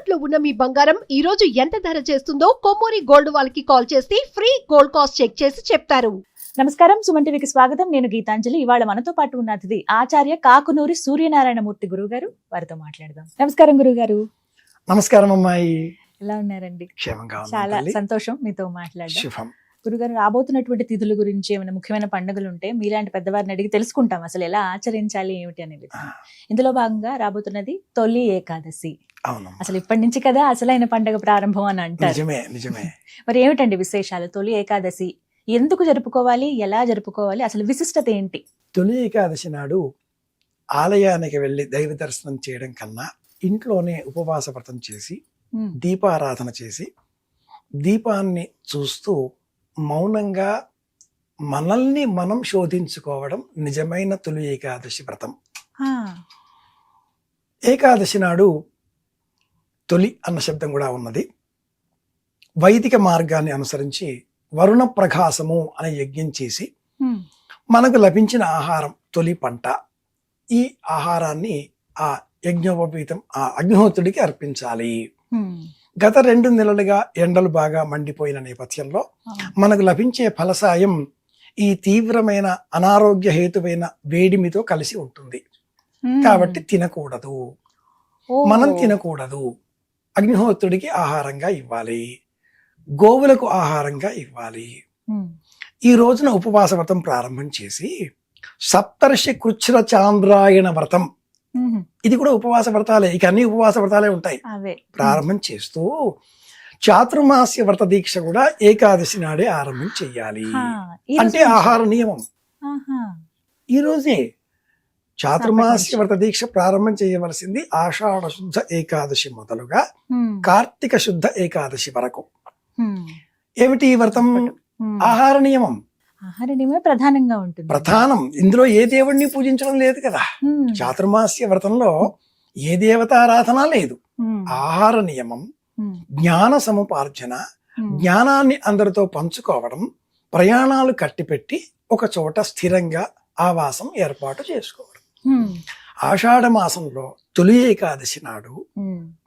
తాకట్టులో ఉన్న మీ బంగారం ఈ రోజు ఎంత ధర చేస్తుందో కొమ్మూరి గోల్డ్ వాళ్ళకి కాల్ చేస్తే ఫ్రీ గోల్డ్ కాస్ట్ చెక్ చేసి చెప్తారు. నమస్కారం, సుమన్ టీవీకి స్వాగతం. నేను గీతాంజలి. ఇవాళ మనతో పాటు ఉన్న అతిథి ఆచార్య కాకునూరి సూర్యనారాయణమూర్తి గురువు గారు. వారితో మాట్లాడదాం. నమస్కారం గురువు గారు. నమస్కారం అమ్మాయి. ఎలా ఉన్నారండి? క్షేమంగా చాలా సంతోషం మీతో మాట్లాడడం. శుభం. గురుగారు, రాబోతున్నటువంటి తిథుల గురించి ఏమైనా ముఖ్యమైన పండుగలు ఉంటే మీలాంటి పెద్దవారిని అడిగి తెలుసుకుంటాం అసలు ఎలా ఆచరించాలి ఏమిటి అనేది. ఇందులో భాగంగా రాబోతున్నది తొలి ఏకాదశి. అసలు ఇప్పటి నుంచి కదా అసలైన పండుగ ప్రారంభం అని అంటారు. నిజమే. మరి ఏమిటండి విశేషాలు? తొలి ఏకాదశి ఎందుకు జరుపుకోవాలి, ఎలా జరుపుకోవాలి, అసలు విశిష్టత ఏంటి? తొలి ఏకాదశి నాడు ఆలయానికి వెళ్ళి దైవ దర్శనం చేయడం కన్నా ఇంట్లోనే ఉపవాస వ్రతం చేసి దీపారాధన చేసి దీపాన్ని చూస్తూ మౌనంగా మనల్ని మనం శోధించుకోవడం నిజమైన తొలి ఏకాదశి వ్రతం. ఏకాదశి నాడు తొలి అన్న శబ్దం కూడా ఉన్నది. వైదిక మార్గాన్ని అనుసరించి వరుణ ప్రకాశము అనే యజ్ఞం చేసి మనకు లభించిన ఆహారం తొలి పంట. ఈ ఆహారాన్ని ఆ యజ్ఞోపవీతం ఆ అగ్నిహోత్రుడికి అర్పించాలి. గత 2 నెలలుగా ఎండలు బాగా మండిపోయిన నేపథ్యంలో మనకు లభించే ఫలసాయం ఈ తీవ్రమైన అనారోగ్య హేతువైన వేడిమితో కలిసి ఉంటుంది. కాబట్టి తినకూడదు, మనం తినకూడదు. అగ్నిహోత్రుడికి ఆహారంగా ఇవ్వాలి, గోవులకు ఆహారంగా ఇవ్వాలి. ఈ రోజున ఉపవాస వ్రతం ప్రారంభం చేసి సప్తర్షి కృచ్ఛ్ర చాంద్రాయణ వ్రతం, ఇది కూడా ఉపవాస వ్రతాలే, ఇక అన్ని ఉపవాస వ్రతాలే ఉంటాయి. ప్రారంభం చేస్తూ చాతుర్మాస్య వ్రత దీక్ష కూడా ఏకాదశి నాడే ఆరంభం చెయ్యాలి. అంటే ఆహార నియమం ఈ రోజే చాతుర్మాస్య వ్రత దీక్ష ప్రారంభం చేయవలసింది ఆషాఢ శుద్ధ ఏకాదశి మొదలుగా కార్తీక శుద్ధ ఏకాదశి వరకు. ఏమిటి ఈ వ్రతం? ఆహార నియమం. ఆహార నియమం ప్రధానంగా ఉంటుంది. ప్రధానం. ఇందులో ఏ దేవుడిని పూజించడం లేదు కదా. చాతుర్మాస్య వ్రతంలో ఏ దేవతారాధన లేదు. ఆహార నియమం, జ్ఞాన సముపార్జన, జ్ఞానాన్ని అందరితో పంచుకోవడం, ప్రయాణాలు కట్టిపెట్టి ఒక చోట స్థిరంగా ఆవాసం ఏర్పాటు చేసుకోవడం. ఆషాఢ మాసంలో తొలి ఏకాదశి నాడు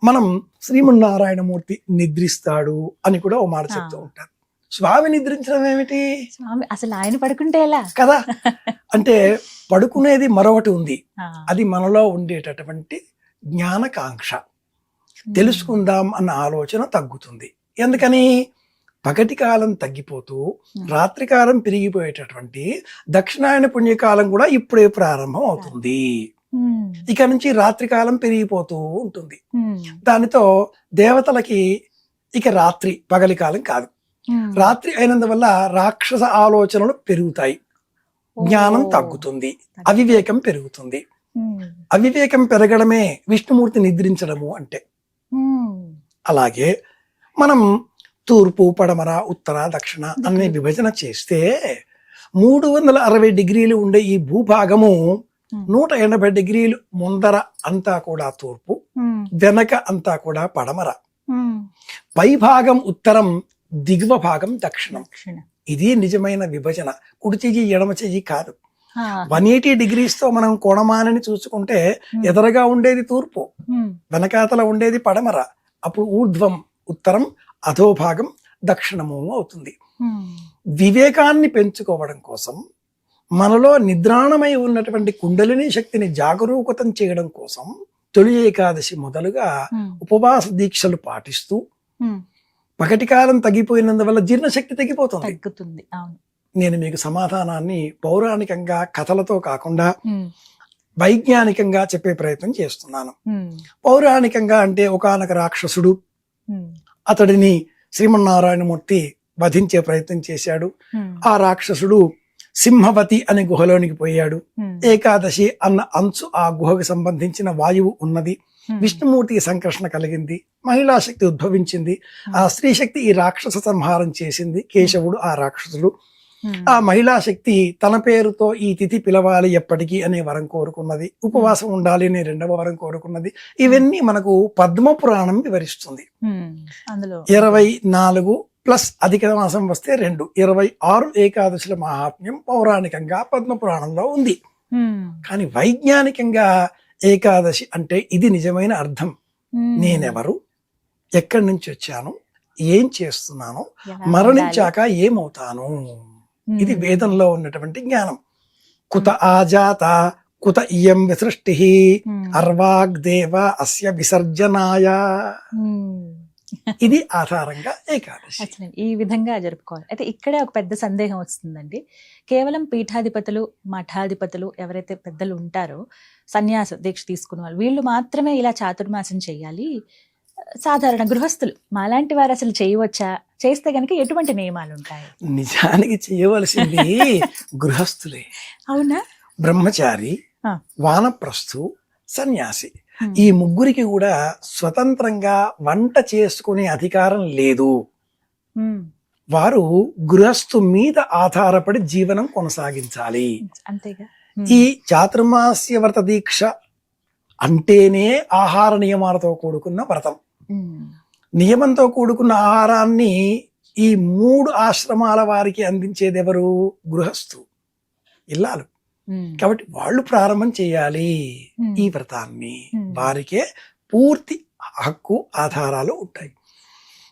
మనం శ్రీమన్నారాయణమూర్తి నిద్రిస్తాడు అని కూడా ఓ మాట చెప్తూ ఉంటారు. స్వామి నిద్రించడం ఏమిటి? స్వామి అసలు ఆయన పడుకుంటే ఎలా కదా. అంటే పడుకునేది మరొకటి ఉంది. అది మనలో ఉండేటటువంటి జ్ఞానకాంక్ష, తెలుసుకుందాం అన్న ఆలోచన తగ్గుతుంది. ఎందుకని? పగటి కాలం తగ్గిపోతూ రాత్రికాలం పెరిగిపోయేటటువంటి దక్షిణాయన పుణ్యకాలం కూడా ఇప్పుడే ప్రారంభం అవుతుంది. ఇక నుంచి రాత్రికాలం పెరిగిపోతూ ఉంటుంది. దానితో దేవతలకి ఇక రాత్రి పగలి కాలం కాదు. రాత్రి అయినందువల్ల రాక్షస ఆలోచనలు పెరుగుతాయి, జ్ఞానం తగ్గుతుంది, అవివేకం పెరుగుతుంది. అవివేకం పెరగడమే విష్ణుమూర్తి నిద్రించడము అంటే. అలాగే మనం తూర్పు, పడమర, ఉత్తర, దక్షిణ అనే విభజన చేస్తే 360 డిగ్రీలు ఉండే ఈ భూభాగము 180 డిగ్రీలు ముందర అంతా కూడా తూర్పు, వెనక అంతా కూడా పడమర, పై భాగం ఉత్తరం, దిగువ భాగం దక్షిణం. ఇది నిజమైన విభజన. కుడి చెయ్యి ఎడమ చెయ్యి కాదు. 180 degrees తో మనం కోణమానని చూసుకుంటే ఎదరగా ఉండేది తూర్పు, వెనకాతల ఉండేది పడమర. అప్పుడు ఊర్ధ్వం ఉత్తరం, అధోభాగం దక్షిణము అవుతుంది. వివేకాన్ని పెంచుకోవడం కోసం, మనలో నిద్రాణమై ఉన్నటువంటి కుండలిని శక్తిని జాగరూకతం చేయడం కోసం తొలి ఏకాదశి మొదలుగా ఉపవాస దీక్షలు పాటిస్తూ, పగటి కాలం తగ్గిపోయినందువల్ల జీర్ణశక్తి తగ్గిపోతుంది. నేను మీకు సమాధానాన్ని పౌరాణికంగా కథలతో కాకుండా వైజ్ఞానికంగా చెప్పే ప్రయత్నం చేస్తున్నాను. పౌరాణికంగా అంటే ఒకానొక రాక్షసుడు, అతడిని శ్రీమన్నారాయణమూర్తి వధించే ప్రయత్నం చేశాడు. ఆ రాక్షసుడు సింహవతి అనే గుహలోనికి పోయాడు. ఏకాదశి అన్న అంచు ఆ గుహకు సంబంధించిన వాయువు ఉన్నది. విష్ణుమూర్తికి సంకర్షణ కలిగింది, మహిళా శక్తి ఉద్భవించింది. ఆ స్త్రీ శక్తి ఈ రాక్షస సంహారం చేసింది. కేశవుడు ఆ రాక్షసుడు. ఆ మహిళా శక్తి తన పేరుతో ఈ తిథి పిలవాలి ఎప్పటికీ అనే వరం కోరుకున్నది. ఉపవాసం ఉండాలి అనే 2వ వరం కోరుకున్నది. ఇవన్నీ మనకు పద్మ పురాణం వివరిస్తుంది. 24 ప్లస్ అధిక మాసం వస్తే 2, 26 ఏకాదశుల మహాత్మ్యం పౌరాణికంగా పద్మ పురాణంలో ఉంది. కానీ వైజ్ఞానికంగా ఏకాదశి అంటే ఇది నిజమైన అర్థం. నేనెవరు, ఎక్కడి నుంచి వచ్చాను, ఏం చేస్తున్నాను, ఎలా మరణించాక ఏమవుతాను. ఉండాలి? ఇది వేదంలో ఉన్నటువంటి జ్ఞానం. కుత ఆజాత కుత ఇయం విసృష్టి అర్వాగ్దేవ అస్య విసర్జనాయ. ఇది ఆధారంగా ఏకాదశి. అసలు ఈ విధంగా జరుపుకోవాలి. అయితే ఇక్కడే ఒక పెద్ద సందేహం వస్తుందండి. కేవలం పీఠాధిపతులు, మఠాధిపతులు ఎవరైతే పెద్దలు ఉంటారో, సన్యాస దీక్ష తీసుకున్న వాళ్ళు, వీళ్ళు మాత్రమే ఇలా చాతుర్మాసం చేయాలి. సాధారణ గృహస్థులు మాలాంటి వారు అసలు చేయవచ్చా? చేస్తే గనుక ఎటువంటి నియమాలు ఉంటాయి? నిజానికి చేయవలసింది గృహస్థులే. అవునా? బ్రహ్మచారి, ఆ. వానప్రస్థు, సన్యాసి, ఈ ముగ్గురికి కూడా స్వతంత్రంగా వంట చేసుకునే అధికారం లేదు. వారు గృహస్థు మీద ఆధారపడి జీవనం కొనసాగించాలి. అంతేగా. ఈ చాతుర్మాస్య వ్రత దీక్ష అంటేనే ఆహార నియమాలతో కూడుకున్న వ్రతం. నియమంతో కూడుకున్న ఆహారాన్ని ఈ 3 ఆశ్రమాల వారికి అందించేది ఎవరు? గృహస్థు, ఇల్లాలు. కాబట్టి వాళ్ళు ప్రారంభం చేయాలి ఈ వ్రతాన్ని. వారికే పూర్తి హక్కు, ఆధారాలు ఉంటాయి.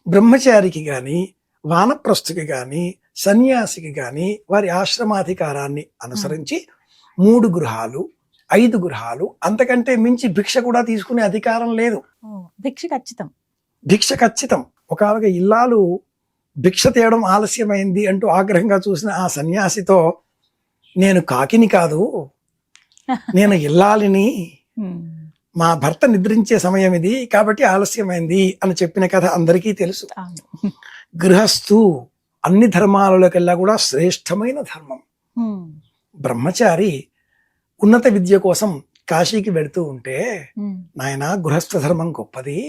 బ్రహ్మచారికి గాని, వానప్రస్థుకి గాని, సన్యాసికి గాని వారి ఆశ్రమాధికారాన్ని అనుసరించి 3 గృహాలు, 5 గృహాలు, అంతకంటే మించి భిక్ష కూడా తీసుకునే అధికారం లేదు. భిక్ష ఖచ్చితం. భిక్ష ఖచ్చితం. ఒకవేళ ఇల్లాలు భిక్ష తేయడం ఆలస్యమైంది అంటూ ఆగ్రహంగా చూసిన ఆ సన్యాసితో, నేను కాకిని కాదు, నేను ఇల్లాలిని, మా భర్త నిద్రించే సమయం ఇది కాబట్టి ఆలస్యమైంది అని చెప్పిన కథ అందరికీ తెలుసు. గృహస్థు అన్ని ధర్మాలలోకెల్లా కూడా శ్రేష్టమైన ధర్మం. బ్రహ్మచారి ఉన్నత విద్య కోసం కాశీకి వెళుతూ ఉంటే, నాయన గృహస్థ ధర్మం గొప్పది,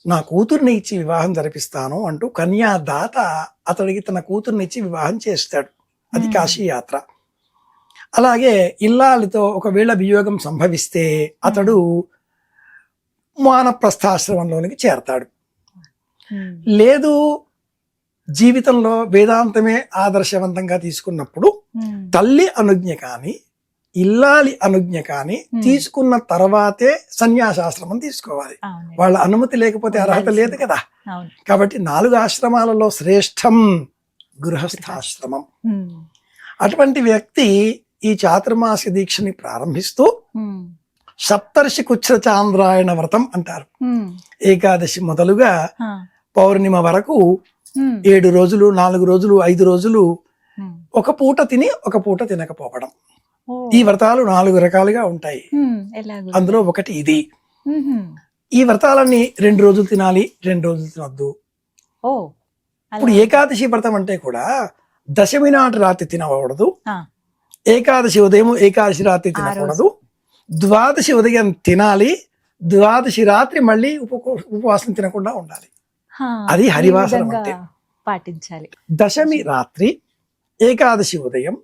నా కూతుర్ని ఇచ్చి వివాహం జరిపిస్తాను అంటూ కన్యాదాత అతడికి తన కూతుర్ని ఇచ్చి వివాహం చేస్తాడు. అది కాశీ యాత్ర. అలాగే ఇల్లాలితో ఒకవేళ వియోగం సంభవిస్తే అతడు వానప్రస్థాశ్రమంలోనికి చేరతాడు. లేదు, జీవితంలో వేదాంతమే ఆదర్శవంతంగా తీసుకున్నప్పుడు తల్లి అనుజ్ఞ కానీ, ఇల్లాలి అనుజ్ఞ కానీ తీసుకున్న తర్వాతే సన్యాసాశ్రమం తీసుకోవాలి. వాళ్ళ అనుమతి లేకపోతే అర్హత లేదు కదా. కాబట్టి 4 ఆశ్రమాలలో శ్రేష్టం గృహస్థాశ్రమం. అటువంటి వ్యక్తి ఈ చాతుర్మాస దీక్షని ప్రారంభిస్తూ సప్తర్షి కుచ్ఛ చాంద్రాయణ వ్రతం అంటారు. ఏకాదశి మొదలుగా పౌర్ణిమ వరకు 7 రోజులు, 4 రోజులు, 5 రోజులు ఒక పూట తిని ఒక పూట తినకపోవడం. ఈ వ్రతాలు 4 రకాలుగా ఉంటాయి. అందులో ఒకటి ఇది. ఈ వ్రతాలన్నీ 2 రోజులు తినాలి, 2 రోజులు తినొద్దు. ఇప్పుడు ఏకాదశి వ్రతం అంటే కూడా దశమి నాటి రాత్రి తినకూడదు, ఏకాదశి ఉదయం ఏకాదశి రాత్రి తినకూడదు, ద్వాదశి ఉదయం తినాలి, ద్వాదశి రాత్రి మళ్ళీ ఉపవాసం తినకుండా ఉండాలి. అది హరివాసనం అంటే పాటించాలి. దశమి రాత్రి, ఏకాదశి ఉదయం,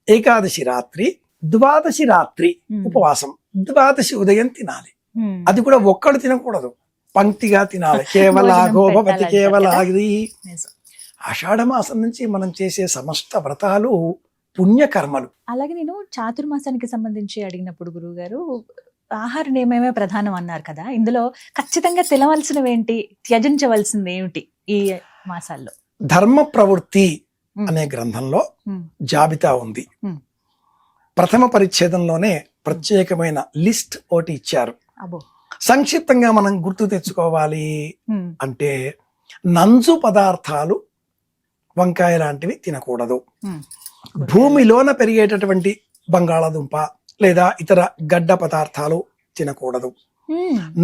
ఏకాదశి రాత్రి, ద్వాదశి రాత్రి ఉపవాసం, ద్వాదశి ఉదయం తినాలి. అది కూడా ఒక్కడు తినకూడదు, పంక్తిగా తినాలి. కేవల గోపతి కేవల. ఆషాఢ మాసం నుంచి మనం చేసే సమస్త వ్రతాలు పుణ్యకర్మలు. అలాగే నేను చాతుర్మాసానికి సంబంధించి అడిగినప్పుడు గురువు గారు ఆహార నియమమే ప్రధానం అన్నారు కదా, ఇందులో ఖచ్చితంగా తినవలసినవి ఏంటి, త్యజించవలసింది ఏమిటి ఈ మాసాల్లో? ధర్మ ప్రవృత్తి అనే గ్రంథంలో జాబితా ఉంది. ప్రథమ పరిచ్ఛేదంలోనే ప్రత్యేకమైన లిస్ట్ ఒకటి ఇచ్చారు. సంక్షిప్తంగా మనం గుర్తు తెచ్చుకోవాలి అంటే, నంజు పదార్థాలు, వంకాయ లాంటివి తినకూడదు. భూమిలోన పెరిగేటటువంటి బంగాళాదుంప లేదా ఇతర గడ్డ పదార్థాలు తినకూడదు.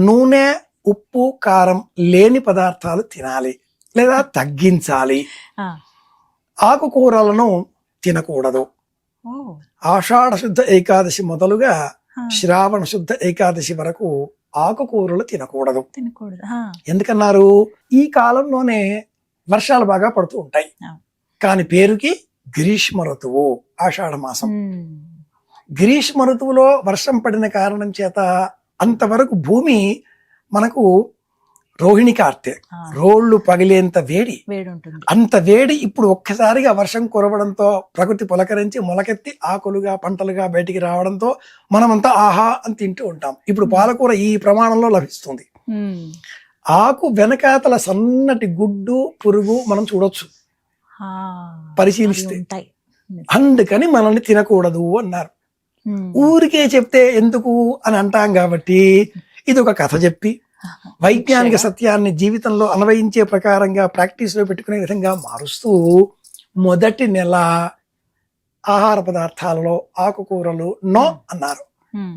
నూనె, ఉప్పు, కారం లేని పదార్థాలు తినాలి లేదా తగ్గించాలి. ఆకుకూరలను తినకూడదు. ఆషాఢ శుద్ధ ఏకాదశి మొదలుగా శ్రావణ శుద్ధ ఏకాదశి వరకు ఆకుకూరలు తినకూడదు. ఎందుకన్నారు? ఈ కాలంలోనే వర్షాలు బాగా పడుతూ ఉంటాయి. కాని పేరుకి గ్రీష్మ ఋతువు ఆషాఢ మాసం. గ్రీష్మ ఋతువులో వర్షం పడిన కారణం చేత అంతవరకు భూమి మనకు రోహిణి కార్తె రోళ్లు పగిలేంత వేడి, అంత వేడి ఇప్పుడు ఒక్కసారిగా వర్షం కురవడంతో ప్రకృతి పులకరించి మొలకెత్తి ఆకులుగా పంటలుగా బయటికి రావడంతో మనమంతా ఆహా అని తింటూ ఉంటాం. ఇప్పుడు పాలకూర ఈ ప్రమాణంలో లభిస్తుంది. ఆకు వెనకాతల సన్నటి గుడ్డు పురుగు మనం చూడొచ్చు ఆ, పరిశీలిస్తే. అవి ఉంటాయి. అందుకని మనల్ని తినకూడదు అన్నారు. ఊరికే చెప్తే ఎందుకు అని అంటాం కాబట్టి ఇది ఒక కథ చెప్పి వైజ్ఞానిక సత్యాన్ని జీవితంలో అన్వయించే ప్రకారంగా ప్రాక్టీస్ లో పెట్టుకునే విధంగా మారుస్తూ మొదటి నెల ఆహార పదార్థాలలో ఆకుకూరలు నో అన్నారు.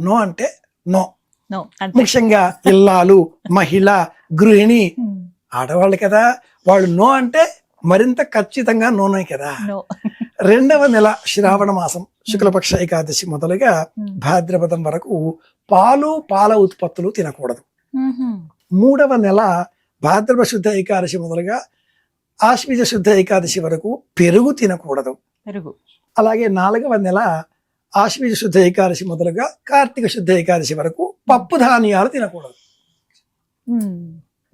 నో అంటే నో. No, అంతే. ముఖ్యంగా ఇల్లాలు, మహిళ, గృహిణి, ఆడవాళ్ళు కదా, వాళ్ళు నో అంటే మరింత ఖచ్చితంగా నోనే కదా. No. రెండవ నెల శ్రావణ మాసం శుక్లపక్ష ఏకాదశి మొదలుగా భాద్రపదం వరకు పాలు, పాల ఉత్పత్తులు తినకూడదు. మూడవ నెల భాద్రపద శుద్ధ ఏకాదశి మొదలుగా ఆశ్వీజ శుద్ధ ఏకాదశి వరకు పెరుగు తినకూడదు. పెరుగు. అలాగే నాలుగవ నెల ఆశ్వీజ శుద్ధ ఏకాదశి మొదలుగా కార్తీక శుద్ధ ఏకాదశి వరకు పప్పు ధాన్యాలు తినకూడదు.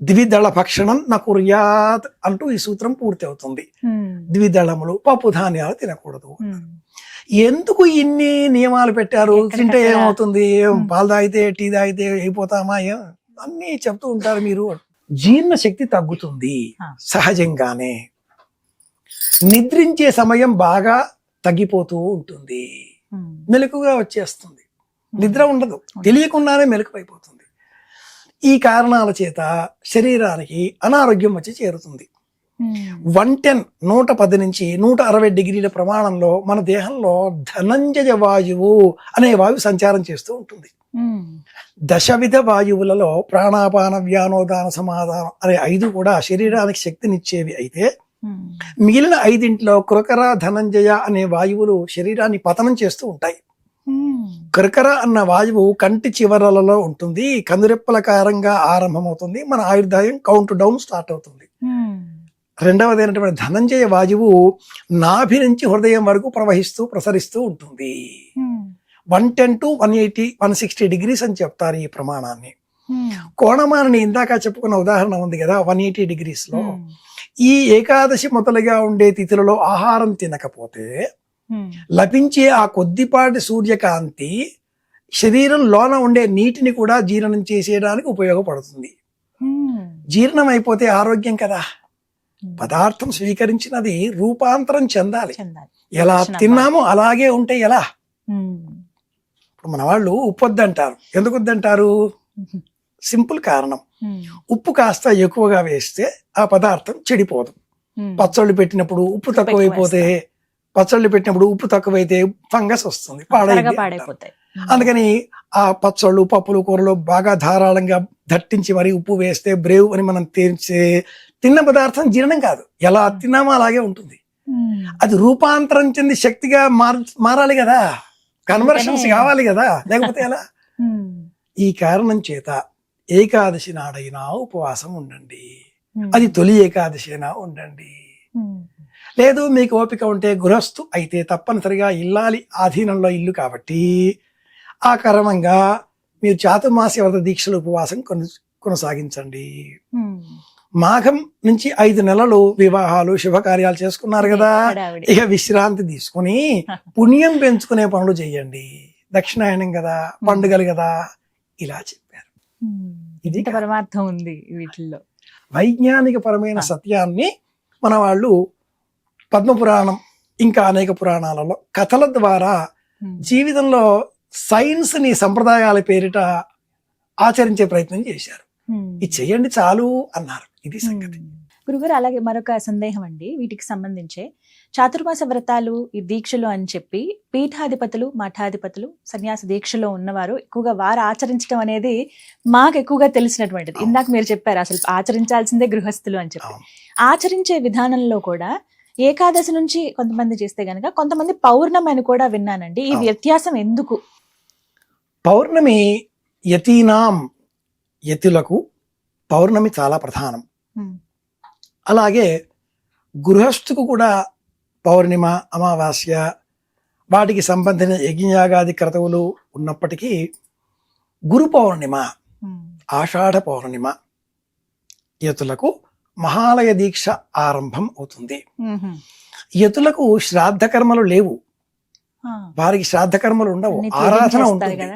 ద్విదళ భక్షణం నకుర్యాత్ అంటూ ఈ సూత్రం పూర్తి అవుతుంది. ద్విదళములు, పప్పు ధాన్యాలు తినకూడదు. ఎందుకు ఇన్ని నియమాలు పెట్టారు? తింటే ఏమవుతుంది, పాలు తాగితే టీ తాగితే అయిపోతామా, అన్ని చెప్తూ ఉంటారు మీరు. జీర్ణ శక్తి తగ్గుతుంది సహజంగానే. నిద్రించే సమయం బాగా తగ్గిపోతూ ఉంటుంది, మెలకుగా వచ్చేస్తుంది, నిద్ర ఉండదు, తెలియకుండానే మెలకువ అయిపోతుంది. ఈ కారణాల చేత శరీరానికి అనారోగ్యం వచ్చి చేరుతుంది. 110 110 నుంచి 160 డిగ్రీల ప్రమాణంలో మన దేహంలో ధనంజయ వాయువు అనే వాయువు సంచారం చేస్తూ ఉంటుంది. దశవిధ వాయువులలో ప్రాణాపాన వ్యానోదాన సమాధానం అనే 5 కూడా శరీరానికి శక్తినిచ్చేవి అయితే మిగిలిన 5 కృకర ధనంజయ అనే వాయువులు శరీరాన్ని పతనం చేస్తూ ఉంటాయి. కృకర అన్న వాయువు కంటి చివరలలో ఉంటుంది, కనురెప్పలకారంగా ఆరంభమవుతుంది, మన ఆయుర్దాయం కౌంట్ డౌన్ స్టార్ట్ అవుతుంది. రెండవదైనటువంటి ధనంజయ వాయువు నాభి నుంచి హృదయం వరకు ప్రసరిస్తూ ఉంటుంది. 110 to 180 160 డిగ్రీస్ అని చెప్తారు ఈ ప్రమాణాన్ని. కోణమానని ఇందాక చెప్పుకున్న ఉదాహరణ ఉంది కదా 180 డిగ్రీస్ లో. ఈ ఏకాదశి మొదలుగా ఉండే తిథులలో ఆహారం తినకపోతే లభించే ఆ కొద్దిపాటి సూర్యకాంతి శరీరం లోన ఉండే నీటిని కూడా జీర్ణం చేసేయడానికి ఉపయోగపడుతుంది. జీర్ణం అయిపోతే ఆరోగ్యం కదా. పదార్థం స్వీకరించినది రూపాంతరం చెందాలి. ఎలా తిన్నామో అలాగే ఉంటే ఎలా? ఇప్పుడు మన వాళ్ళు ఉప్పు వద్దంటారు. ఎందుకు వద్దంటారు? సింపుల్ కారణం, ఉప్పు కాస్త ఎక్కువగా వేస్తే ఆ పదార్థం చెడిపోదు. పచ్చళ్ళు పెట్టినప్పుడు ఉప్పు తక్కువైపోతే, పచ్చళ్ళు పెట్టినప్పుడు ఉప్పు తక్కువైతే ఫంగస్ వస్తుంది, పాడైపోతాయి. అందుకని ఆ పచ్చళ్ళు, పప్పులు, కూరలు బాగా ధారాళంగా దట్టించి మరి ఉప్పు వేస్తే బ్రేవ్ అని మనం తిన్న పదార్థం జీర్ణం కాదు, ఎలా తిన్నామో అలాగే ఉంటుంది. అది రూపాంతరం చెంది శక్తిగా మారాలి కదా, కన్వర్షన్స్ కావాలి కదా, లేకపోతే ఎలా? ఈ కారణం చేత ఏకాదశి నాడైనా ఉపవాసం ఉండండి. అది తొలి ఏకాదశి అయినా ఉండండి. లేదు మీకు ఓపిక ఉంటే గృహస్థు అయితే తప్పనిసరిగా ఇల్లాలి ఆధీనంలో ఇల్లు కాబట్టి ఆ క్రమంగా మీరు చాతుర్మాస్య వ్రత దీక్షలు ఉపవాసం కొనసాగించండి. మాఘం నుంచి 5 నెలలు వివాహాలు శుభకార్యాలు చేసుకున్నారు కదా, ఇక విశ్రాంతి తీసుకుని పుణ్యం పెంచుకునే పనులు చెయ్యండి. దక్షిణాయనం కదా, పండుగలు కదా, ఇలా చెప్పారు. ఇది పరమార్థం ఉంది వీటిల్లో. వైజ్ఞానిక పరమైన సత్యాన్ని మన వాళ్ళు పద్మపురాణం ఇంకా అనేక పురాణాలలో కథల ద్వారా జీవితంలో సైన్స్ ని సంప్రదాయాల పేరిట ఆచరించే ప్రయత్నం చేశారు. ఇది చెయ్యండి చాలు అన్నారు. ఇది సంగతి. గురుగారు, అలాగే మరొక సందేహం అండి వీటికి సంబంధించే. చాతుర్మాస వ్రతాలు, ఈ దీక్షలు అని చెప్పి పీఠాధిపతులు, మఠాధిపతులు, సన్యాస దీక్షలో ఉన్నవారు ఎక్కువగా వారు ఆచరించడం అనేది మాకు ఎక్కువగా తెలిసినటువంటిది. ఇందాక మీరు చెప్పారు అసలు ఆచరించాల్సిందే గృహస్థులు అని చెప్పి. ఆచరించే విధానంలో కూడా ఏకాదశి నుంచి కొంతమంది చేస్తే గనక కొంతమంది పౌర్ణమి అని కూడా విన్నానండి. ఈ వ్యత్యాసం ఎందుకు? పౌర్ణమి యతులకు పౌర్ణమి చాలా ప్రధానం. అలాగే గృహస్థుకు కూడా పౌర్ణిమ, అమావాస్య వాటికి సంబంధించిన యజ్ఞయాగాది క్రతువులు ఉన్నప్పటికీ గురు పౌర్ణిమ, ఆషాఢ పౌర్ణిమ యతులకు మహాలయ దీక్ష ఆరంభం అవుతుంది. యతులకు శ్రాద్ధ కర్మలు లేవు, వారికి శ్రాద్ధ కర్మలు ఉండవు, ఆరాధన ఉంటుంది,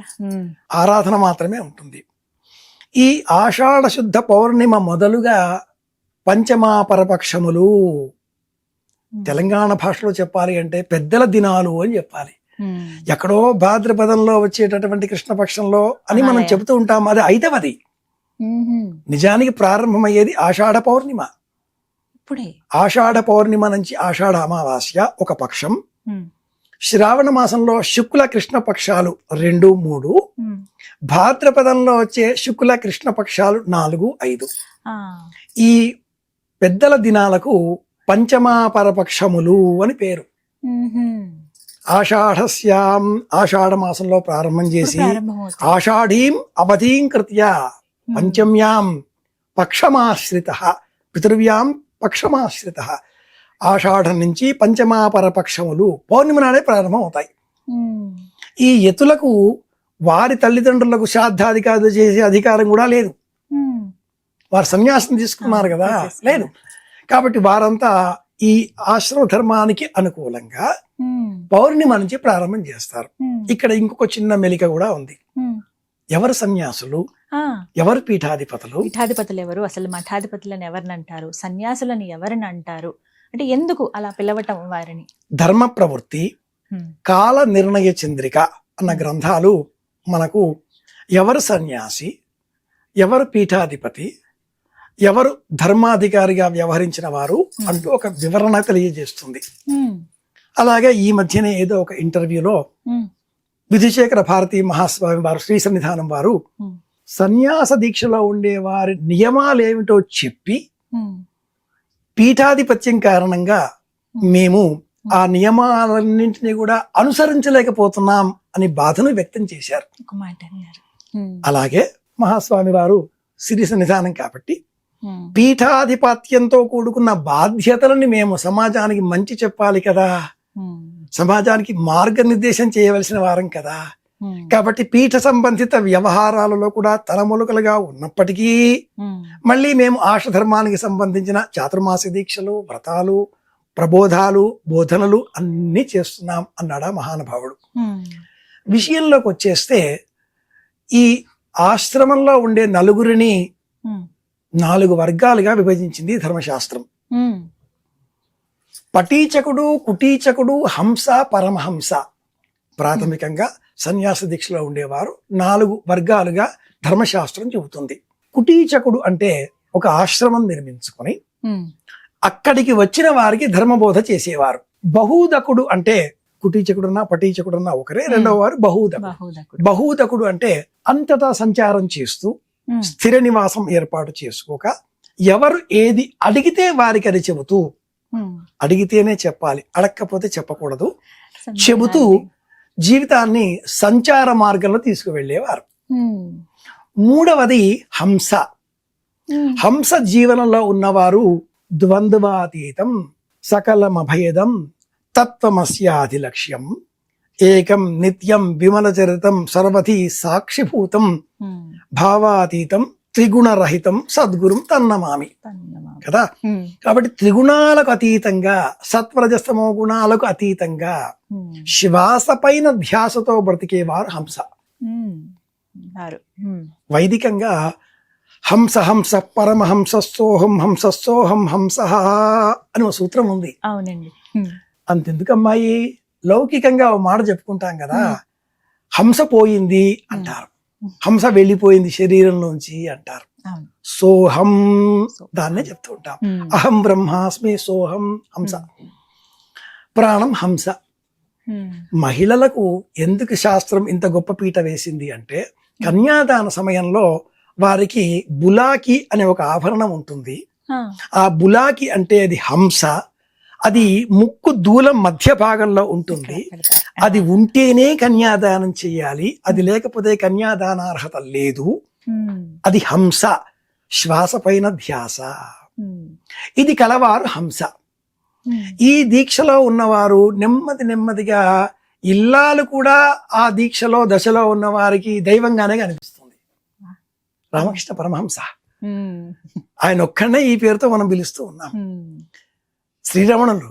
ఆరాధన మాత్రమే ఉంటుంది. ఈ ఆషాఢ శుద్ధ పౌర్ణిమ మొదలుగా పంచమాపరపక్షములు, తెలంగాణ భాషలో చెప్పాలి అంటే పెద్దల దినాలు అని చెప్పాలి. ఎక్కడో భాద్రపదంలో వచ్చేటటువంటి కృష్ణపక్షంలో అని మనం చెబుతూ ఉంటాం, అది ఐదవది. నిజానికి ప్రారంభమయ్యేది ఆషాఢ పౌర్ణిమ. ఇప్పుడే ఆషాఢ పౌర్ణిమ నుంచి ఆషాఢ అమావాస్య ఒక పక్షం, శ్రావణ మాసంలో శుక్ల కృష్ణ పక్షాలు 2, 3, భాద్రపదంలో వచ్చే శుక్ల కృష్ణ పక్షాలు 4, 5. ఈ పెద్దల దినాలకు పంచమాపరపక్షములు అని పేరు. ఆషాఢస్యాం, ఆషాఢ మాసంలో ప్రారంభం చేసి ఆషాఢీం అవధీం కృత్య పంచమ్యాం పక్షమాశ్రిత పితృవ్యాం పక్షమాశ్రిత. ఆషాఢం నుంచి పంచమాపరపక్షములు పౌర్ణిమ నాడే ప్రారంభం అవుతాయి. ఈ యతులకు వారి తల్లిదండ్రులకు శ్రాద్ధాధికారులు చేసే అధికారం కూడా లేదు. వారు సన్యాసం తీసుకున్నారు కదా, లేదు. కాబట్టి వారంతా ఈ ఆశ్రమ ధర్మానికి అనుకూలంగా పౌర్ణిమ నుంచి ప్రారంభం చేస్తారు. ఇక్కడ ఇంకొక చిన్న మెలిక కూడా ఉంది. ఎవరు సన్యాసులు, ఎవరు పీఠాధిపతులు? పీఠాధిపతులు ఎవరు, అసలు మఠాధిపతులను ఎవరిని అంటారు, సన్యాసులను ఎవరిని అంటారు, అంటే ఎందుకు అలా పిలవటం వారిని? ధర్మ ప్రవృత్తి, కాల నిర్ణయ చంద్రిక అన్న గ్రంథాలు మనకు ఎవరు సన్యాసి, ఎవరు పీఠాధిపతి, ఎవరు ధర్మాధికారిగా వ్యవహరించిన వారు అంటూ ఒక వివరణ తెలియజేస్తుంది. అలాగే ఈ మధ్యనే ఏదో ఒక ఇంటర్వ్యూలో విధిశేఖర భారతీ మహాస్వామి వారు, శ్రీ సన్నిధానం వారు సన్యాస దీక్షలో ఉండే వారి నియమాలు ఏమిటో చెప్పి పీఠాధిపత్యం కారణంగా మేము ఆ నియమాలన్నింటినీ కూడా అనుసరించలేకపోతున్నాం అని బాధను వ్యక్తం చేశారు. అలాగే మహాస్వామి వారు శ్రీ సన్నిధానం కాబట్టి పీఠాధిపత్యంతో కూడుకున్న బాధ్యతలని మేము సమాజానికి మంచి చెప్పాలి కదా, సమాజానికి మార్గనిర్దేశం చేయవలసిన వారం కదా. కాబట్టి పీఠ సంబంధిత వ్యవహారాలలో కూడా తలములుకలుగా ఉన్నప్పటికీ మళ్ళీ మేము ఆశధర్మానికి సంబంధించిన చాతుర్మాస దీక్షలు, వ్రతాలు, ప్రబోధాలు, బోధనలు అన్నీ చేస్తున్నాం అన్నాడా మహానుభావుడు. విషయంలోకి వచ్చేస్తే ఈ ఆశ్రమంలో ఉండే నలుగురిని 4 వర్గాలుగా విభజించింది ధర్మశాస్త్రం. పటీచకుడు, కుటీచకుడు, హంస, పరమహంస. ప్రాథమికంగా సన్యాస దీక్షలో ఉండేవారు 4 వర్గాలుగా ధర్మశాస్త్రం చెబుతుంది. కుటీచకుడు అంటే ఒక ఆశ్రమం నిర్మించుకొని అక్కడికి వచ్చిన వారికి ధర్మబోధ చేసేవారు. బహూదకుడు అంటే కుటీచకుడున్నా పటీచకుడున్నా ఒకరే, రెండవ వారు బహూదకుడు. బహూదకుడు అంటే అంతటా సంచారం చేస్తూ స్థిర నివాసం ఏర్పాటు చేసుకోక ఎవరు ఏది అడిగితే వారికి అది చెబుతూ, అడిగితేనే చెప్పాలి, అడగకపోతే చెప్పకూడదు, చెబుతూ జీవితాన్ని సంచార మార్గంలో తీసుకువెళ్ళేవారు. 3వది హంస. హంస జీవనంలో ఉన్నవారు ద్వంద్వాతీతం సకలమభేదం తత్వమస్యాధిలక్ష్యం ఏకం నిత్యం విమలచరితం సర్వధి సాక్షిభూతం భావాతీతం త్రిగుణరహితం సద్గురుం తన్నమామి కదా. కాబట్టి త్రిగుణాలకు అతీతంగా, సత్వరజస్తమో గుణాలకు అతీతంగా శ్వాస పైన ధ్యాసతో బ్రతికేవారు హంస. వైదికంగా హంస హంస పరమహంసోహం హంసోహం హంస అని ఒక సూత్రం ఉంది. అవునండి. అంతెందుకమ్మాయి, లౌకికంగా ఒక మాట చెప్పుకుంటాం కదా, హంస పోయింది అంటారు, హంస వెళ్ళిపోయింది శరీరంలోంచి అంటారు. సోహం దాన్నే చెప్తూ ఉంటాం. అహం బ్రహ్మాస్మి సోహం హంస, ప్రాణం హంస. మహిళలకు ఎందుకు శాస్త్రం ఇంత గొప్ప పీట వేసింది అంటే, కన్యాదాన సమయంలో వారికి బులాకి అనే ఒక ఆభరణం ఉంటుంది. ఆ బులాకి అంటే అది హంస, అది ముక్కు దూలం మధ్య భాగంలో ఉంటుంది. అది ఉంటేనే కన్యాదానం చెయ్యాలి, అది లేకపోతే కన్యాదానార్హత లేదు. అది హంస, శ్వాస పైన ధ్యాస. ఇది కలవారు హంస. ఈ దీక్షలో ఉన్నవారు నెమ్మదిగా ఇల్లాలు కూడా ఆ దీక్షలో దశలో ఉన్న వారికి దైవంగానే కనిపిస్తుంది. రామకృష్ణ పరమహంస ఆయన ఒక్కడనే ఈ పేరుతో మనం పిలుస్తూ ఉన్నాం. శ్రీరమణులు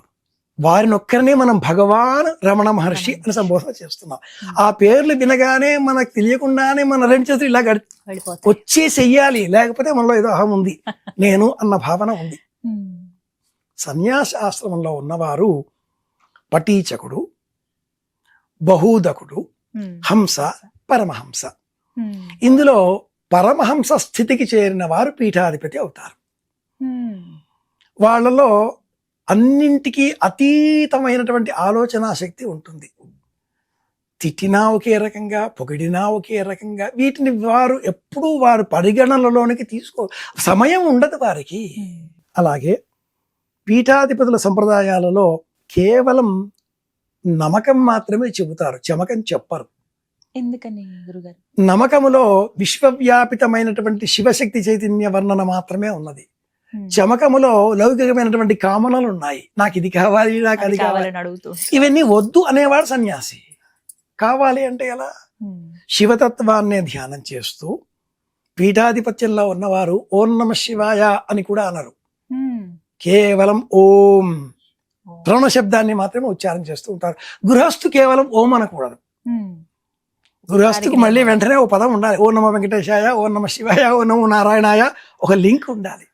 వారినొక్కరినే మనం భగవాన్ రమణ మహర్షి అని సంబోధన చేస్తున్నాం. ఆ పేర్లు వినగానే మనకు తెలియకుండానే మన రెండు చేతులు ఇలా వెళ్ళిపోతాయి. వచ్చే చెయ్యాలి, లేకపోతే మనలో ఏదో అహం ఉంది, నేను అన్న భావన ఉంది. సన్యాస ఆశ్రమంలో ఉన్నవారు పటీచకుడు, బహూదకుడు, హంస, పరమహంస. ఇందులో పరమహంస స్థితికి చేరిన వారు పీఠాధిపతి అవుతారు. వాళ్ళలో అన్నింటికీ అతీతమైనటువంటి ఆలోచనా శక్తి ఉంటుంది. తిట్టినా ఒకే రకంగా, పొగిడినా ఒకే రకంగా, వీటిని వారు ఎప్పుడూ వారు పరిగణనలోనికి సమయం ఉండదు వారికి. అలాగే పీఠాధిపతుల సంప్రదాయాలలో కేవలం నమకం మాత్రమే చెబుతారు, చమకం చెప్పరు. ఎందుకని గురుగారు? నమకములో విశ్వవ్యాపితమైనటువంటి శివశక్తి చైతన్య వర్ణన మాత్రమే ఉన్నది. చమకములో లౌకికమైనటువంటి కామనలు ఉన్నాయి. నాకు ఇది కావాలి, నాకు అది కావాలని అడుగుతూ, ఇవన్నీ వద్దు అనేవాడు సన్యాసి. కావాలి అంటే ఎలా? శివతత్వాన్నే ధ్యానం చేస్తూ పీఠాధిపత్యంలో ఉన్నవారు ఓం నమ శివాయ అని కూడా అనరు. కేవలం ఓం ప్రణవ శబ్దాన్ని మాత్రమే ఉచ్చారణ చేస్తూ ఉంటారు. గృహస్థు కేవలం ఓం అనకూడదు. గృహస్థుకు మళ్ళీ వెంటనే ఓ పదం ఉండాలి. ఓం నమ వెంకటేశాయ, ఓం నమ శివాయ, ఓం నమో నారాయణాయ, ఒక లింక్ ఉండాలి.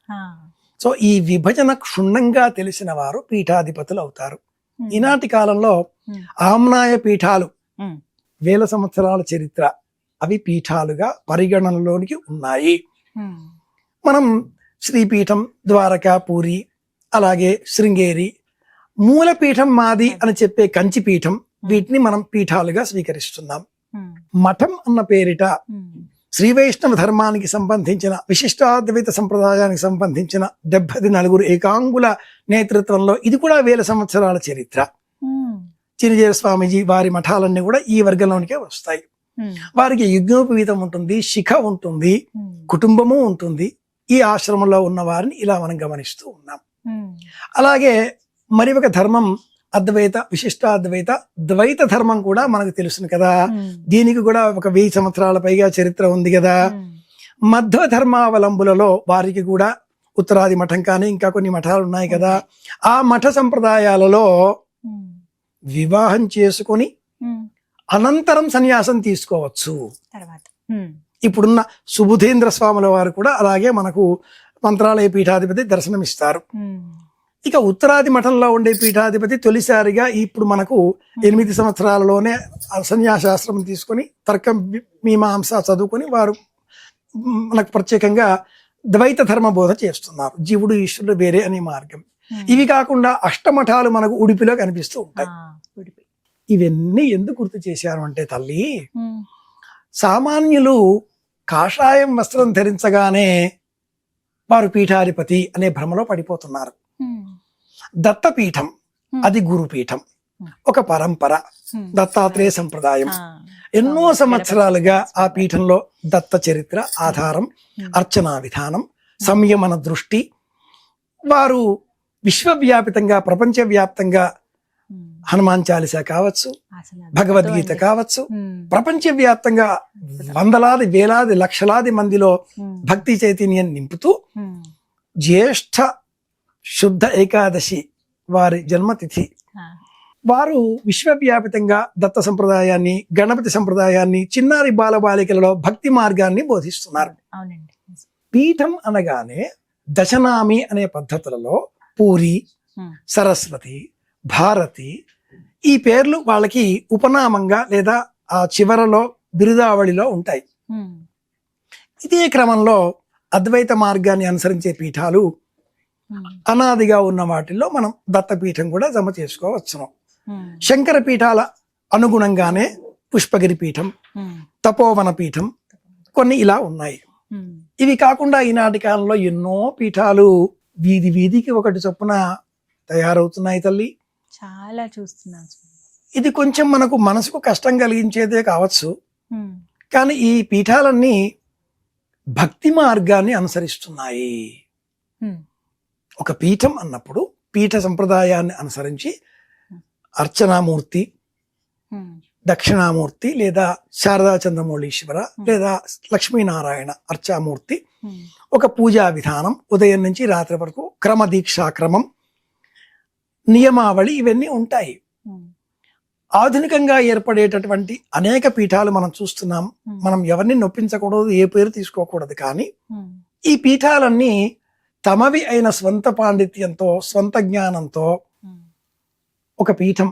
సో ఈ విభజన క్షుణ్ణంగా తెలిసిన వారు పీఠాధిపతులు అవుతారు. ఈనాటి కాలంలో ఆమ్నాయ పీఠాలు, వేల సంవత్సరాల చరిత్ర, అవి పీఠాలుగా పరిగణనలోనికి ఉన్నాయి. మనం శ్రీపీఠం, ద్వారకా, పూరి, అలాగే శృంగేరి, మూలపీఠం మాది అని చెప్పే కంచిపీఠం, వీటిని మనం పీఠాలుగా స్వీకరిస్తున్నాం. మఠం అన్న పేరిట శ్రీ వైష్ణవ ధర్మానికి సంబంధించిన, విశిష్టాద్వైత సంప్రదాయానికి సంబంధించిన 74 ఏకాంగుల నేతృత్వంలో, ఇది కూడా వేల సంవత్సరాల చరిత్ర. చినజీర స్వామీజీ వారి మఠాలన్నీ కూడా ఈ వర్గంలోనికే వస్తాయి. వారికి యజ్ఞోపవీతం ఉంటుంది, శిఖ ఉంటుంది, కుటుంబము ఉంటుంది. ఈ ఆశ్రమంలో ఉన్న వారిని ఇలా మనం గమనిస్తూ ఉన్నాం. అలాగే మరి ఒక ధర్మం అద్వైత, విశిష్టాద్వైత, ద్వైత ధర్మం కూడా మనకు తెలుసును కదా. దీనికి కూడా ఒక 1000 సంవత్సరాల పైగా చరిత్ర ఉంది కదా. మధ్వ ధర్మావలంబులలో వారికి కూడా ఉత్తరాది మఠం కానీ ఇంకా కొన్ని మఠాలు ఉన్నాయి కదా. ఆ మఠ సంప్రదాయాలలో వివాహం చేసుకొని అనంతరం సన్యాసం తీసుకోవచ్చు. ఇప్పుడున్న సుబుధేంద్ర స్వాముల వారు కూడా అలాగే మనకు మంత్రాలయ పీఠాధిపతి దర్శనమిస్తారు. ఇక ఉత్తరాది మఠంలో ఉండే పీఠాధిపతి తొలిసారిగా ఇప్పుడు మనకు 8 సంవత్సరాలలోనే సన్యాసాశ్రమం తీసుకొని తర్కం మీమాంస చదువుకొని వారు మనకు ప్రత్యేకంగా ద్వైత ధర్మ బోధ చేస్తున్నారు. జీవుడు ఈశ్వరుడు వేరే అనే మార్గం. ఇవి కాకుండా అష్టమఠాలు మనకు ఉడిపిలో కనిపిస్తూ ఉంటాయి. ఇవన్నీ ఎందుకు గుర్తు చేశారు అంటే తల్లి, సామాన్యులు కాషాయం వస్త్రం ధరించగానే వారు పీఠాధిపతి అనే భ్రమలో పడిపోతున్నారు. దత్తపీఠం అది గురుపీఠం, ఒక పరంపర, దత్తాత్రేయ సంప్రదాయం. ఎన్నో సంవత్సరాలుగా ఆ పీఠంలో దత్త చరిత్ర ఆధారం, అర్చనా విధానం, సంయమన దృష్టి. వారు విశ్వవ్యాపితంగా, ప్రపంచవ్యాప్తంగా హనుమాన్ చాలీసా కావచ్చు, భగవద్గీత కావచ్చు, ప్రపంచవ్యాప్తంగా వందలాది, వేలాది, లక్షలాది మందిలో భక్తి చైతన్యం నింపుతూ జ్యేష్ఠ శుద్ధ ఏకాదశి వారి జన్మతిథి. వారు విశ్వవ్యాపితంగా దత్త సంప్రదాయాన్ని, గణపతి సంప్రదాయాన్ని, చిన్నారి బాలబాలికలలో భక్తి మార్గాన్ని బోధిస్తున్నారు. పీఠం అనగానే దశనామి అనే పద్ధతులలో పూరి, సరస్వతి, భారతి ఈ పేర్లు వాళ్ళకి ఉపనామంగా లేదా ఆ చివరలో బిరుదావళిలో ఉంటాయి. ఇదే క్రమంలో అద్వైత మార్గాన్ని అనుసరించే పీఠాలు అనాదిగా ఉన్న వాటిల్లో మనం దత్తపీఠం కూడా జమ చేసుకోవచ్చును. శంకర పీఠాల అనుగుణంగానే పుష్పగిరి పీఠం, తపోవన పీఠం కొన్ని ఇలా ఉన్నాయి. ఇవి కాకుండా ఈనాటి కాలంలో ఎన్నో పీఠాలు వీధి వీధికి ఒకటి చొప్పున తయారవుతున్నాయి తల్లి. చాలా చూస్తున్నాం. ఇది కొంచెం మనకు మనసుకు కష్టం కలిగించేదే కావచ్చు, కానీ ఈ పీఠాలన్నీ భక్తి మార్గాన్ని అనుసరిస్తున్నాయి. ఒక పీఠం అన్నప్పుడు పీఠ సంప్రదాయాన్ని అనుసరించి అర్చనామూర్తి, దక్షిణామూర్తి లేదా శారదా చంద్రమౌళీశ్వర లేదా లక్ష్మీనారాయణ అర్చామూర్తి, ఒక పూజా విధానం, ఉదయం నుంచి రాత్రి వరకు క్రమదీక్షాక్రమం, నియమావళి ఇవన్నీ ఉంటాయి. ఆధునికంగా ఏర్పడేటటువంటి అనేక పీఠాలు మనం చూస్తున్నాం. మనం ఎవరిని నొప్పించకూడదు, ఏ పేరు తీసుకోకూడదు. కానీ ఈ పీఠాలన్నీ తమవి అయిన స్వంత పాండిత్యంతో, స్వంత జ్ఞానంతో ఒక పీఠం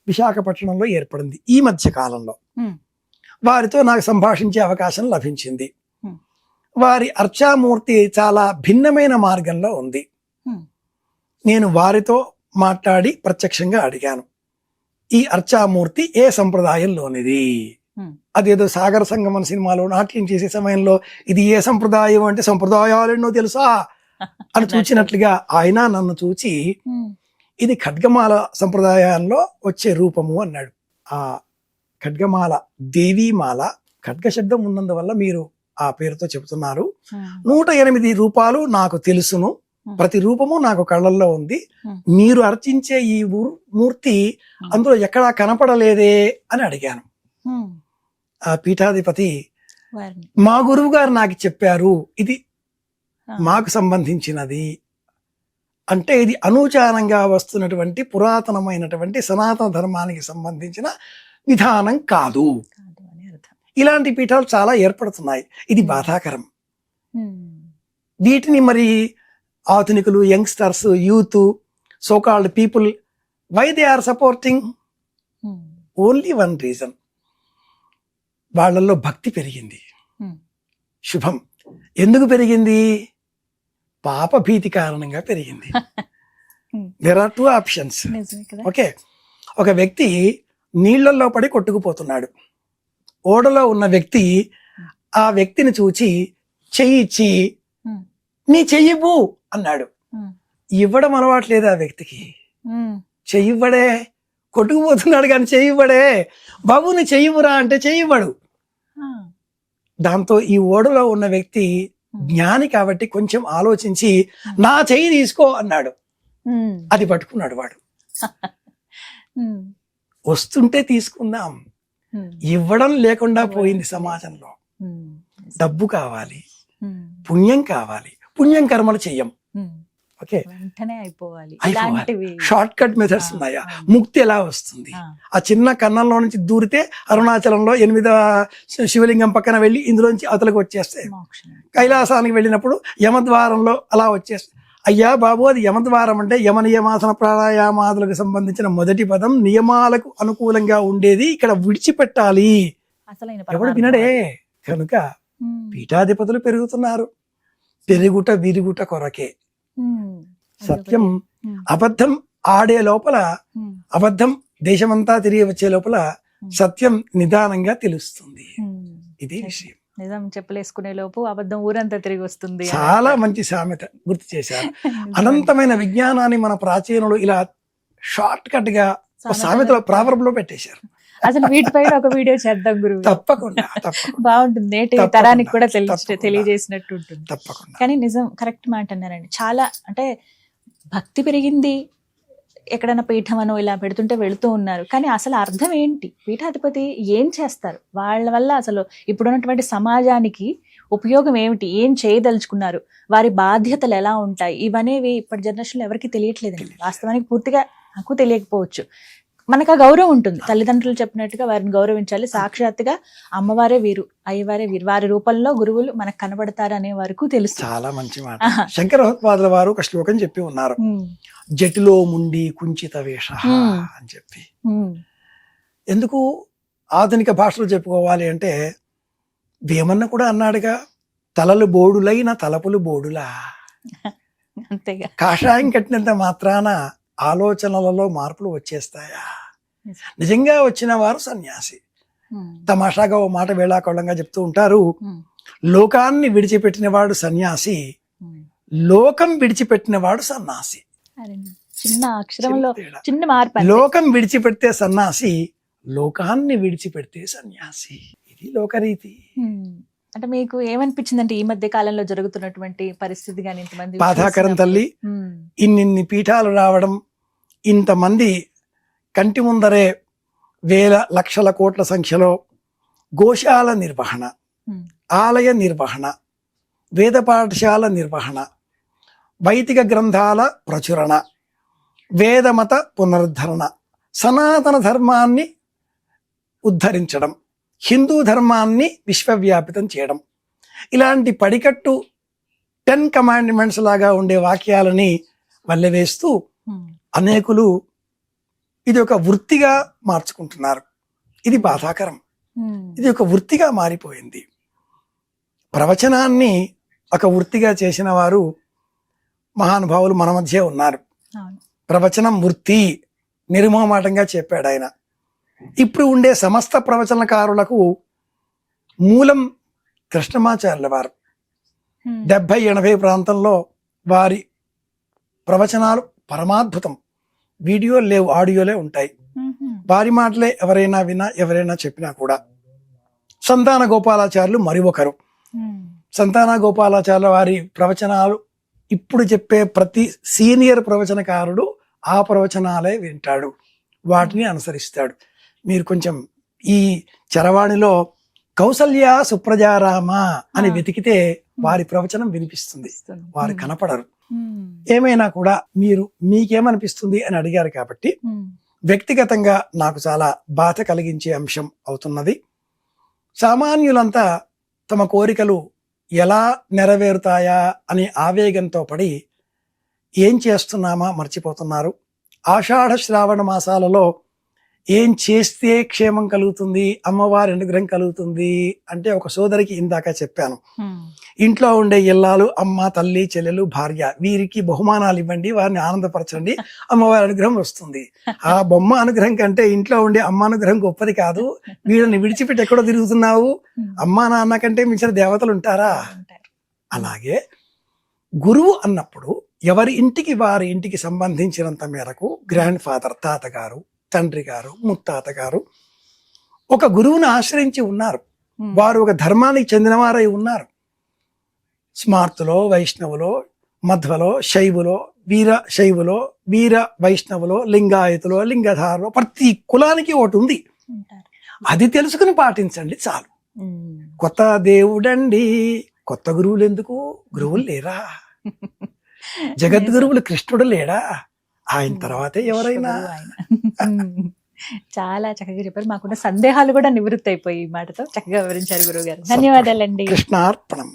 విశాఖపట్నంలో ఏర్పడింది ఈ మధ్య కాలంలో. వారితో నాకు సంభాషించే అవకాశం లభించింది. వారి అర్చామూర్తి చాలా భిన్నమైన మార్గంలో ఉంది. నేను వారితో మాట్లాడి ప్రత్యక్షంగా అడిగాను, ఈ అర్చామూర్తి ఏ సంప్రదాయంలోనిది? అదేదో సాగర సంగమం సినిమాలో నాట్యం చేసే సమయంలో ఇది ఏ సంప్రదాయం అంటే సంప్రదాయాలెన్నో తెలుసా అని చూచినట్లుగా ఆయన నన్ను చూచి ఇది ఖడ్గమాల సంప్రదాయాల్లో వచ్చే రూపము అన్నాడు. ఆ ఖడ్గమాల దేవీమాల, ఖడ్గ శబ్దం ఉన్నందువల్ల మీరు ఆ పేరుతో చెబుతున్నారు. 108 రూపాలు నాకు తెలుసును, ప్రతి రూపము నాకు కళ్ళల్లో ఉంది. మీరు అర్చించే ఈ మూర్తి అందులో ఎక్కడా కనపడలేదే అని అడిగాను. ఆ పీఠాధిపతి, మా గురువు గారు నాకు చెప్పారు ఇది మాకు సంబంధించినది అంటే, ఇది అనూచానంగా వస్తున్నటువంటి పురాతనమైనటువంటి సనాతన ధర్మానికి సంబంధించిన విధానం కాదు. ఇలాంటి పీఠాలు చాలా ఏర్పడుతున్నాయి. ఇది బాధాకరం. వీటిని మరి ఆధునికులు, youngsters, youth, so called people, why they are supporting? Only one reason, వాళ్ళల్లో భక్తి పెరిగింది. శుభం. ఎందుకు పెరిగింది? పాప భీతి కారణంగా పెరిగింది. There are 2 options. ఓకే, ఒక వ్యక్తి నీళ్లలో పడి కొట్టుకుపోతున్నాడు. ఓడలో ఉన్న వ్యక్తి ఆ వ్యక్తిని చూచి చెయ్యి ఇచ్చి నీ చెయ్యివ్వు అన్నాడు. ఇవ్వడం అలవాట్లేదు ఆ వ్యక్తికి. చెయ్యివ్వడే, కొట్టుకుపోతున్నాడు కానీ చెయ్యివ్వడే. బాబు నీ చెయ్యివ్వరా అంటే చెయ్యివ్వడు. దాంతో ఈ ఓడలో ఉన్న వ్యక్తి జ్ఞాని కాబట్టి కొంచెం ఆలోచించి నా చెయ్యి తీసుకో అన్నాడు. అది పట్టుకున్నాడు వాడు. వస్తుంటే తీసుకుందాం, ఇవ్వడం లేకుండా పోయింది సమాజంలో. డబ్బు కావాలి, పుణ్యం కావాలి, పుణ్యం కర్మలు చెయ్యం. ఓకే, షార్ట్ కట్ మెథడ్స్ ఉన్నాయా? ముక్తి ఎలా వస్తుంది? ఆ చిన్న కన్నంలో నుంచి దూరితే అరుణాచలంలో 8వ శివలింగం పక్కన వెళ్ళి ఇందులోంచి అవతలకు వచ్చేస్తే, కైలాసానికి వెళ్ళినప్పుడు యమద్వారంలో అలా వచ్చేస్తే, అయ్యా బాబు అది యమద్వారం అంటే యమ నియమాసన ప్రాణాయామాదులకు సంబంధించిన మొదటి పదం, నియమాలకు అనుకూలంగా ఉండేది ఇక్కడ విడిచిపెట్టాలి. ఎవడు వినడే కనుక పీఠాధిపతులు పెరుగుతున్నారు. పెరుగుట విరుగుట కొరకే. సత్యం అబద్ధం ఆడే లోపల, అబద్ధం దేశమంతా తిరిగి వచ్చే లోపల సత్యం నిదానంగా తెలుస్తుంది. ఇది విషయం. నిజం చెప్పలేసుకునే లోపు అబద్ధం ఊరంతా తిరిగి వస్తుంది. చాలా మంచి సామెత గుర్తు చేశారు. అనంతమైన విజ్ఞానాన్ని మన ప్రాచీనులు ఇలా షార్ట్ కట్ గా సామెతలో ప్రావర్బ్ లో పెట్టేశారు. అసలు వీటిపైన ఒక వీడియో చేద్దాం గురువు. తప్పకుండా బాగుంటుంది. నేటి తరానికి కూడా తెలియజేసినట్టు ఉంటుంది. తప్పకుండా. కానీ నిజం, కరెక్ట్ మాట అన్నారండి. చాలా అంటే భక్తి పెరిగింది, ఎక్కడైనా పీఠమనో ఇలా పెడుతుంటే వెళుతూ ఉన్నారు. కానీ అసలు అర్థం ఏంటి? పీఠాధిపతి ఏం చేస్తారు? వాళ్ళ వల్ల అసలు ఇప్పుడున్నటువంటి సమాజానికి ఉపయోగం ఏమిటి? ఏం చేయదలుచుకున్నారు? వారి బాధ్యతలు ఎలా ఉంటాయి? ఇవనేవి ఇప్పటి జనరేషన్లో ఎవరికి తెలియట్లేదండి. వాస్తవానికి పూర్తిగా నాకు తెలియకపోవచ్చు. మనకు ఆ గౌరవం ఉంటుంది. తల్లిదండ్రులు చెప్పినట్టుగా వారిని గౌరవించాలి. సాక్షాత్తుగా అమ్మవారే వీరు, అయ్యవారే వీరు, వారి రూపంలో గురువులు మనకు కనబడతారు అనే వరకు తెలుసు. చాలా మంచి మాట. శంకర భగవత్పాదుల వారు ఒక శ్లోకం చెప్పి ఉన్నారు, జటిలో ముండి కుంచిత వేష అని చెప్పి. ఎందుకు ఆధునిక భాషలో చెప్పుకోవాలి అంటే, వేమన్న కూడా అన్నాడుగా, తలలు బోడులైన తలపులు బోడులా. అంతేగా. కాషాయం కట్టినంత మాత్రాన ఆలోచనలలో మార్పులు వచ్చేస్తాయా? నిజంగా వచ్చిన వారు సన్యాసి. తమాషాగా ఓ మాట వేళాకోళంగా చెప్తూ ఉంటారు, లోకాన్ని విడిచిపెట్టిన వాడు సన్యాసి, లోకం విడిచిపెట్టిన వాడు సన్నాసి. చిన్న అక్షరంలో చిన్న మార్పు. లోకం విడిచిపెడితే సన్నాసి, లోకాన్ని విడిచిపెడితే సన్యాసి. ఇది లోకరీతి. అంటే మీకు ఏమనిపించిందంటే ఈ మధ్య కాలంలో జరుగుతున్నటువంటి పరిస్థితి గాని, ఇంతమంది బాధాకరం తల్లి. ఇన్ని పీఠాలు రావడం, ఇంతమంది కంటి ముందరే వేల లక్షల కోట్ల సంఖ్యలో గోశాల నిర్వహణ, ఆలయ నిర్వహణ, వేద పాఠశాల నిర్వహణ, వైదిక గ్రంథాల ప్రచురణ, వేదమత పునరుద్ధరణ, సనాతన ధర్మాన్ని ఉద్ధరించడం, హిందూ ధర్మాన్ని విశ్వవ్యాపితం చేయడం, ఇలాంటి పడికట్టు 10 కమాండ్మెంట్స్ లాగా ఉండే వాక్యాలని వల్లెవేస్తూ అనేకులు ఇది ఒక వృత్తిగా మార్చుకుంటున్నారు. ఇది బాధాకరం. ఇది ఒక వృత్తిగా మారిపోయింది. ప్రవచనాన్ని ఒక వృత్తిగా చేసిన వారు మహానుభావులు మన మధ్య ఉన్నారు. ప్రవచనం వృత్తి నిర్మోహమాటంగా చెప్పాడు ఆయన. ఇప్పుడు ఉండే సమస్త ప్రవచనకారులకు మూలం కృష్ణమాచార్యుల వారు. 70-80 ప్రాంతంలో వారి ప్రవచనాలు పరమాద్భుతం. వీడియోలు లేవు, ఆడియోలే ఉంటాయి. వారి మాటలే ఎవరైనా వినా, ఎవరైనా చెప్పినా కూడా. సంతాన గోపాలాచార్యులు మరి ఒకరు. సంతాన గోపాలాచార్యుల వారి ప్రవచనాలు ఇప్పుడు చెప్పే ప్రతి సీనియర్ ప్రవచనకారుడు ఆ ప్రవచనాలే వింటాడు, వాటిని అనుసరిస్తాడు. మీరు కొంచెం ఈ చరవాణిలో కౌసల్య సుప్రజారామ అని వెతికితే వారి ప్రవచనం వినిపిస్తుంది. వారు కనపడరు. ఏమైనా కూడా మీరు మీకేమనిపిస్తుంది అని అడిగారు కాబట్టి వ్యక్తిగతంగా నాకు చాలా బాధ కలిగించే అంశం అవుతున్నది. సామాన్యులంతా తమ కోరికలు ఎలా నెరవేరుతాయా అనే ఆవేగంతో పడి ఏం చేస్తున్నామా మర్చిపోతున్నారు. ఆషాఢ శ్రావణ మాసాలలో ఏం చేస్తే క్షేమం కలుగుతుంది, అమ్మవారి అనుగ్రహం కలుగుతుంది అంటే ఒక సోదరికి ఇందాక చెప్పాను. ఇంట్లో ఉండే ఇల్లాలు, అమ్మ, తల్లి, చెల్లెలు, భార్య, వీరికి బహుమానాలు ఇవ్వండి, వారిని ఆనందపరచండి, అమ్మవారి అనుగ్రహం వస్తుంది. ఆ బొమ్మ అనుగ్రహం కంటే ఇంట్లో ఉండే అమ్మ అనుగ్రహం గొప్పది కాదు. వీళ్ళని విడిచిపెట్టి ఎక్కడో తిరుగుతున్నావు, అమ్మా నాన్న కంటే మించిన దేవతలు ఉంటారా? అలాగే గురువు అన్నప్పుడు ఎవరి ఇంటికి వారి ఇంటికి సంబంధించినంత మేరకు గ్రాండ్ ఫాదర్, తాతగారు, తండ్రి గారు, ముత్తాత గారు ఒక గురువుని ఆశ్రయించి ఉన్నారు. వారు ఒక ధర్మానికి చెందినవారై ఉన్నారు. స్మార్తులో, వైష్ణవులో, మధ్వలో, శైవులో, వీర శైవులో, వీర వైష్ణవులో, లింగాయతులో, లింగధారలో ప్రతి కులానికి ఒకటి ఉంది. అది తెలుసుకుని పాటించండి చాలు. కొత్త దేవుడండి, కొత్త గురువులు ఎందుకు? గురువులు లేరా? జగద్గురువులు కృష్ణుడు లేడా? ఆయన తర్వాతే ఎవరైనా. చాలా చక్కగా చెప్పారు. మాకున్న సందేహాలు కూడా నివృత్తి అయిపోయి ఈ మాటతో చక్కగా వివరించారు గురువు గారు. ధన్యవాదాలండి. కృష్ణార్పణం.